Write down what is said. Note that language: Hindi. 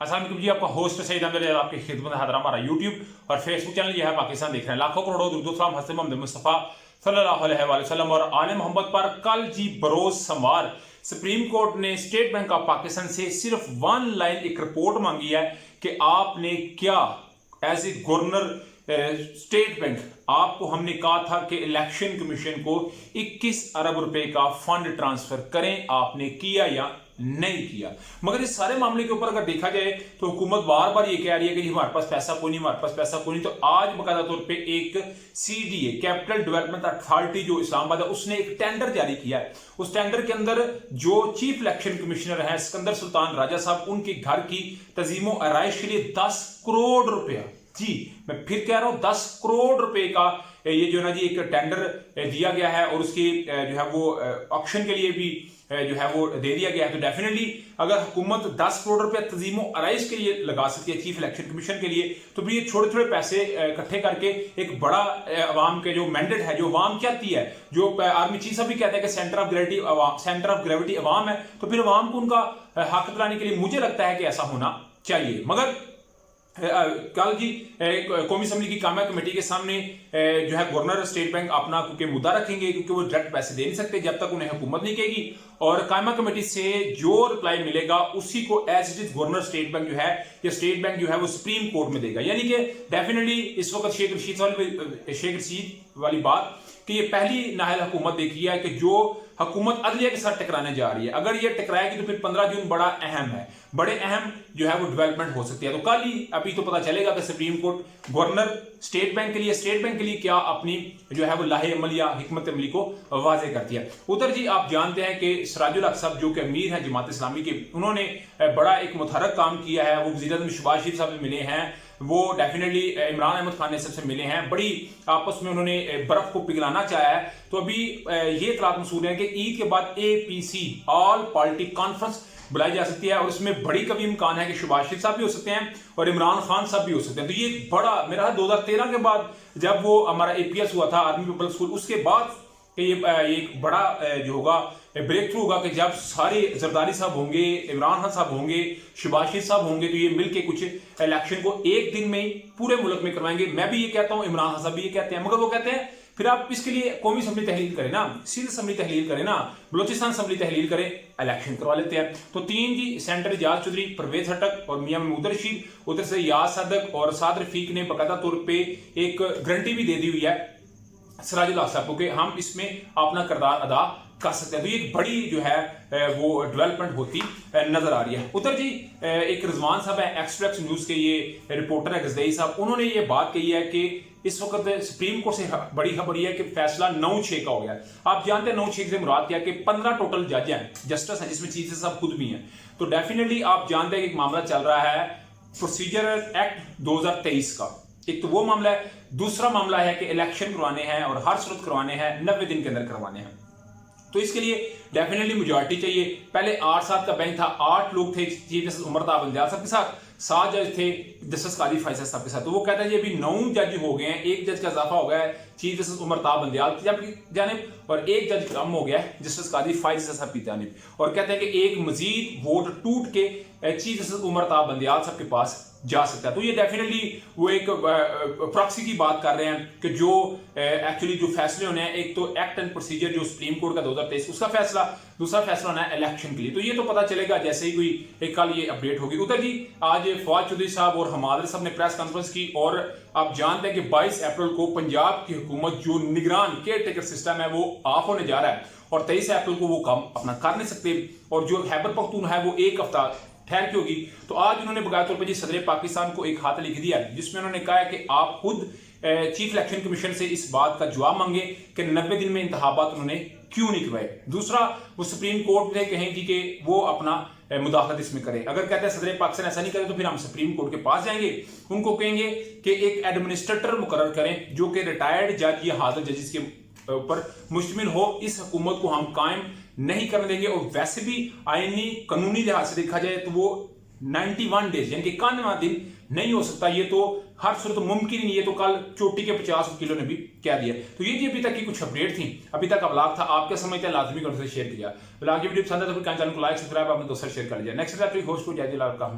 अस्सलाम वालेकुम जी, आपका होस्ट सईद अहमद आपकी खिदमत में हाजिर हमारा यूट्यूब और फेसबुक चैनल यह है पाकिस्तान देख रहे हैं। लाखों करोड़ों दुरूद सलाम हज़रत मोहम्मद मुस्तफ़ा सल्लल्लाहु अलैहि वसल्लम और आले मोहम्मद पर कल जी बरोज सोमवार सुप्रीम कोर्ट ने स्टेट बैंक ऑफ पाकिस्तान से सिर्फ वन लाइन एक रिपोर्ट मांगी है कि आपने क्या as a governor state bank आपको हमने कहा था कि इलेक्शन कमीशन को 21 अरब रुपए का फंड ट्रांसफर करें, आपने किया या नहीं किया। मगर इस सारे मामले के ऊपर अगर देखा जाए तो हुकूमत बार बार ये कह रही है कि हमारे पास पैसा कोई नहीं, हमारे पास पैसा कोई नहीं। तो आज बकायदा तौर पे एक CDA कैपिटल डेवलपमेंट अथॉरिटी जो इस्लामाबाद है उसने एक टेंडर जारी किया है। उस टेंडर के अंदर जो चीफ इलेक्शन कमिश्नर है सिकंदर सुल्तान राजा साहब, उनके घर की तजीमो आराइश के लिए 10 करोड़ रुपया, जी मैं फिर कह रहा हूं 10 करोड़ रुपए का ये जो है ना जी एक टेंडर दिया गया है और उसके जो है वो ऑक्शन के लिए भी जो है वो दे दिया गया है। तो डेफिनेटली अगर हुकूमत 10 करोड़ रुपए तजीमो आराइश के लिए लगा सकती है चीफ इलेक्शन कमीशन के लिए, तो भी ये छोटे छोटे पैसे इकट्ठे करके एक बड़ा अवाम के जो मैंडेट है, जो अवाम चाहती है, जो आर्मी चीफ साहब भी कहते हैं कि सेंटर ऑफ ग्रेविटी अवाम है, तो फिर अवाम को उनका हक दिलाने के लिए मुझे लगता है कि ऐसा होना चाहिए। मगर कल जी कौमी असम्बली की कामया कमेटी के सामने जो है गवर्नर स्टेट बैंक अपना क्योंकि मुद्दा रखेंगे, क्योंकि वो डायरेक्ट पैसे दे नहीं सकते जब तक उन्हें हुकूमत नहीं कहेगी, और कायमा कमेटी से जो रिप्लाई मिलेगा उसी को as it is governor state bank जो है या स्टेट बैंक जो है वो सुप्रीम कोर्ट में देगा। यानी कि डेफिनेटली इस वक्त शेख रशीद वाली बात कि ये पहली नाहल हुकूमत देखी है कि जो हुकूमत अदलिया के साथ टकराने जा रही है। अगर ये टकराएगी तो फिर 15 जून बड़ा अहम है, बड़े अहम जो है वो डेवलपमेंट हो सकती है। तो कल ही अभी तो पता चलेगा कि supreme court governor state bank के लिए क्या अपनी जो है वो लाहे अमल या हिकमत अमली को वाजे करती है। उधर जी आप जानते हैं कि सिराजुल हक साहब जो कि अमीर हैं जमात इस्लामी के, उन्होंने बड़ा एक मुतहरक काम किया है। वो वज़ीर आज़म शहबाज शरीफ साहब मिले हैं, वो डेफिनेटली इमरान अहमद खान ने सबसे मिले हैं, बड़ी आपस में उन्होंने बर्फ को पिघलाना चाहा है। तो अभी ये इतलात मसूल है कि ईद के बाद APC ऑल पार्टी कॉन्फ्रेंस बुलाई जा सकती है और इसमें बड़ी कभी इम्कान है कि शहबाज शरीफ साहब भी हो सकते हैं और इमरान खान साहब भी हो सकते हैं। तो ये बड़ा मेरा 2013 के बाद जब वो हमारा APS हुआ था आर्मी पीपल स्कूल, उसके बाद ये एक बड़ा जो होगा ब्रेक थ्रू होगा कि जब सारे जरदारी साहब होंगे, इमरान खान साहब होंगे, शहबाज शरीफ साहब होंगे, तो ये मिलके कुछ इलेक्शन को एक दिन में ही पूरे मुल्क में करवाएंगे। मैं भी ये कहता हूं, इमरान खान साहब भी ये कहते हैं, मगर वो कहते हैं फिर आप इसके लिए कौमी असम्बली तहलील करें ना, सिंध असम्बली तहलील करें ना, बलोचिस्तान असम्बली तहलील करें, इलेक्शन करवा लेते हैं। तो 3 जी सेंटर इजाज चौधरी, परवेज हटक और मियां महमूद रशीद, उधर से याद सदक और साद रफीक ने बाकायदा तौर पर एक गारंटी भी दे दी हुई है सिराजुल हक साहब को कि हम इसमें अपना किरदार अदा कर सकते हैं। तो ये एक बड़ी जो है वो डेवलपमेंट होती नजर आ रही है। उधर जी एक रिजवान साहब है, एक्सप्रेस न्यूज के ये रिपोर्टर है गजदई साहब, उन्होंने ये बात कही है कि इस वक्त सुप्रीम कोर्ट से बड़ी खबर यह है कि फैसला 9-6 का हो गया है। आप जानते हैं 9-6 से मुराद क्या कि 15 टोटल जज हैं, जस्टिस हैं, जिसमें चीफ साहब खुद भी हैं। तो डेफिनेटली आप जानते हैं कि एक मामला चल रहा है प्रोसीजर एक्ट 2023 का, एक तो वो मामला है, दूसरा मामला है कि इलेक्शन करवाने हैं और हर सूरत करवाने हैं, 90 दिन के अंदर करवाने हैं। तो इसके लिए डेफिनेटली मेजॉरिटी चाहिए। पहले 8-7 का बेंच था, 8 लोग थे चीफ जस्टिस उमर ताब बंदियाल साहब के साथ, 7 जज थे जस्टिस काजी फैसल साहब के साथ। तो वो कहता है जी अभी 9 जज हो गए हैं, 1 जज का इजाफा हो गया है चीफ जस्टिस उमर ताब बंदियाल की जानिब और 1 जज कम हो गया है जस्टिस काजी फैसल साहब की जानिब, और कहते हैं कि एक मजीद वोट टूट के चीफ जस्टिस उमर ताब बंदियाल साहब के पास जा सकता है। तो ये डेफिनेटली वो एक प्रॉक्सी की बात कर रहे हैं कि जो एक्चुअली जो फैसले होने हैं, एक तो एक्ट एंड प्रोसीजर जो सुप्रीम कोर्ट का 2023 उसका फैसला, दूसरा फैसला होना है इलेक्शन के लिए। तो ये तो पता चलेगा जैसे ही कोई एक कल ये अपडेट होगी। उधर जी आज फवाद चौधरी साहब और हमारे साहब ने प्रेस कॉन्फ्रेंस की और आप जानते हैं कि 22 अप्रैल को पंजाब की हुकूमत जो निगरान केयर टेकर सिस्टम है वो ऑफ होने जा रहा है और 23 अप्रैल को वो काम अपना कर नहीं सकते, और जो खैबर पख्तूनख्वा है वो 1 हफ्ता ठहर की होगी। तो आज उन्होंने बकायदा तौर पर जी सदर पाकिस्तान को एक हाथ लिख दिया जिसमें उन्होंने कहा है कि आप खुद चीफ इलेक्शन कमीशन से इस बात का जवाब मांगे कि 90 दिन में इंतखाबात उन्होंने क्यों नहीं करवाए। दूसरा वो सुप्रीम कोर्ट में कहें जी कि वो अपना मुदाखलत इसमें करें। अगर कहते हैं सदर पाकिस्तान ऐसा नहीं करे तो फिर हम सुप्रीम कोर्ट के पास जाएंगे, उनको कहेंगे कि एक एडमिनिस्ट्रेटर मुकर्रर करें जो कि रिटायर्ड जज या हाजिर जजेस के ऊपर मुश्तमिल हो। इस हुकूमत को हम कायम नहीं करने देंगे, और वैसे भी आईनी कानूनी लिहाज से देखा जाए तो वो 91 डेज यानी कि 91 दिन नहीं हो सकता। ये तो हर सूरत मुमकिन नहीं है। तो कल चोटी के 50 किलो ने भी कह दिया। तो ये जी अभी तक की कुछ अपडेट थी, अभी तक का ब्लॉग था। आप क्या समझते हैं लाजमी कर से शेयर किया। ब्लॉग की वीडियो पसंद है तो चैनल को लाइक सब्सक्राइब अपने दोस्तों शेयर कर लीजिए। नेक्स्ट होस्ट को जय जिला का।